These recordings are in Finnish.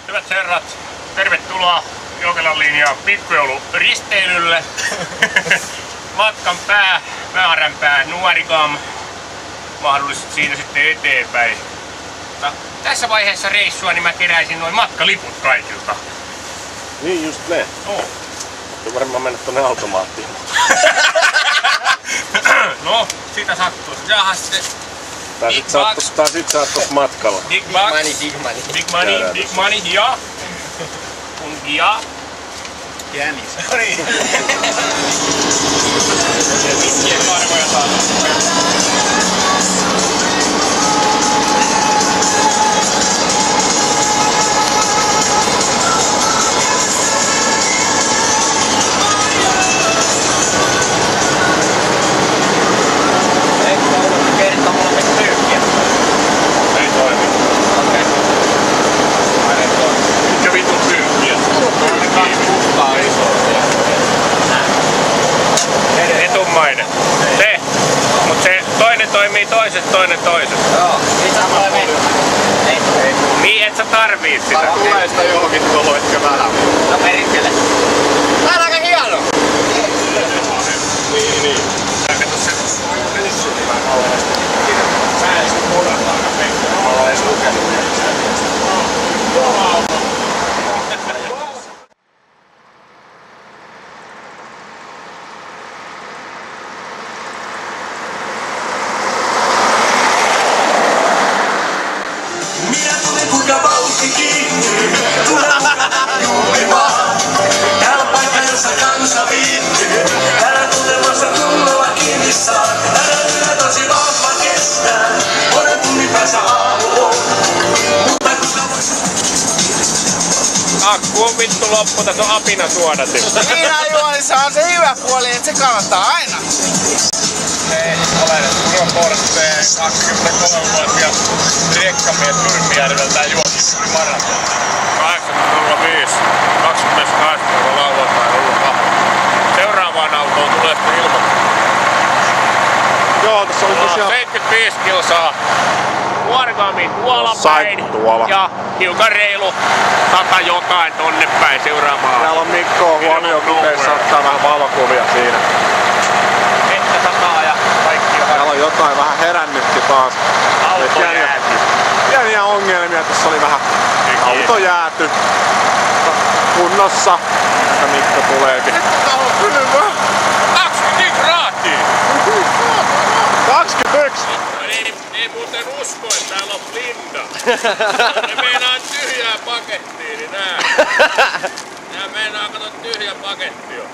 Hyvät herrat, tervetuloa Jokelan linjaan pikkujouluristeilylle. Matkan päämääränpää Nuorigam, mahdollisesti siinä sitten eteenpäin. Mutta tässä vaiheessa reissua niin mä keräisin noin matkaliput kaikilta. Niin just ne. Oh. Ja varmaan mennä tonne automaattiin. No, sitä sattuu. Jaha sitten. Tää sit saattais matkalla. Big money, ja. Ja. Jänis. Niin. Mitkien karvoja saadaan. Etummainen. Se. Mut se toinen toimii toiset, toinen toiset. Joo. Mitä tulee mennä? Niin et sä tarvii sitä. Tulee sitä johonkin tuohon, etkä vähän. No perintele. Tää on aika hieno. Niin. Tää kato se. Mä en sit murata aika penkkoa. Mä oon edes lukenut. Akku on vittu loppu, tässä on apina suodatin. Siinä juonissa on se hyvä puoli, että se kannattaa aina. Hei, olen Pro-Force 23-vuotias rekkamies Nyrmijärveltä juoksi maraton. 8.05. 28. lauantai ollut kahden. Seuraavaan autoon tulee sitten ilmoittaa. Joo, tässä oli tosiaan 75 kilsaa. Nuorigamin tuolla tuolla. Ja hiukan reilu jotain tonne päin seuraamaan. Täällä on Mikko huomiokupeissa ottaa vähän valokuvia siinä. Vettä sataa ja kaikki on. Täällä on jotain vähän herännytkin taas. Auto jääty. Pieniä ongelmia, tässä oli vähän auto jääty. Kunnossa. Ja Mikko tuleekin. Että on kylmä. 20 graadia. 21! Ei muuten usko, että täällä on Linda. Ne meinaa tyhjää pakettia, niin nää. Nää meinaa kato tyhjä paketti on.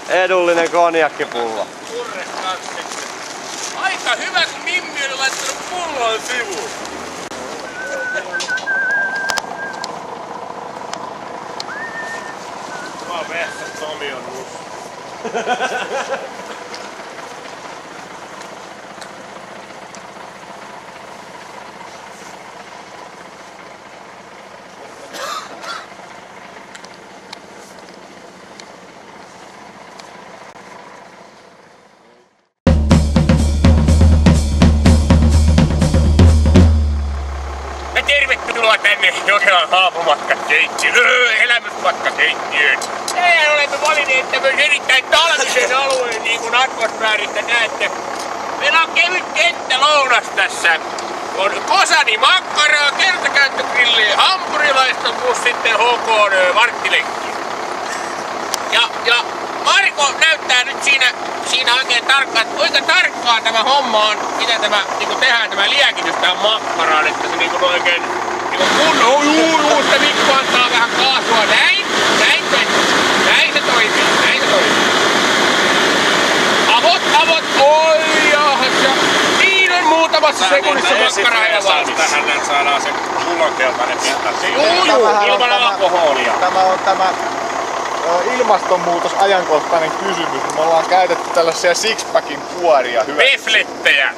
Edullinen konjakkipullo. Kurre kaksikset. Aika hyvä, kun Mimmi oli laittanut pullon sivuun. Vaan vessat Tomi on musta. Tervetuloa tänne Jokelan haapumatkakeittiöön, elämysmatkakeittiöön. Tänään olemme valinneet tämmöisen erittäin talvisen alueen, niin kuin atmosfääristä näette. Meillä on kevyt kenttälounas tässä. On Kosani makkaraa, kertakäyttögrilliä, hampurilaista plus sitten HK varttilenkki. Ja Marko näyttää nyt siinä oikein tarkkaan, että kuinka tarkkaan tämä homma on, mitä tämä niinku tehdään tämä liekitys tähän makkaraan, että se niinku oikein niinku kunnon, juu, sitä Mikko antaa vähän kaasua, näin se toimii. Avot, oi jahas, ja siinä on muutamassa sekunnissa makkaraa ja valmis. Tähän saadaan se pullonkeltainen pinta. Juu, ilman alkoholia. Tämä on ilmastonmuutos-ajankohtainen kysymys. Me ollaan käytetty tällaisia sixpackin kuoria Peflettejä.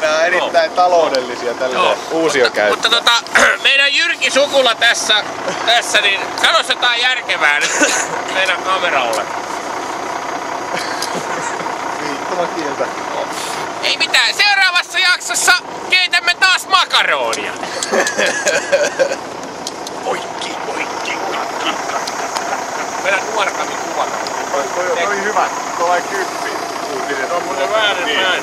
Nää on erittäin taloudellisia tällaisia uusiokäyttöä. Mutta meidän Jyrki Sukula tässä niin sanois jotain järkevää nyt meidän kameralle. Viittomakieltä. Ei mitään, seuraavassa jaksossa makaronia. Oikki. Meidän nuorkami kuva. Toi hyvä. Tulee kyppi. Se on muuten väärin näin.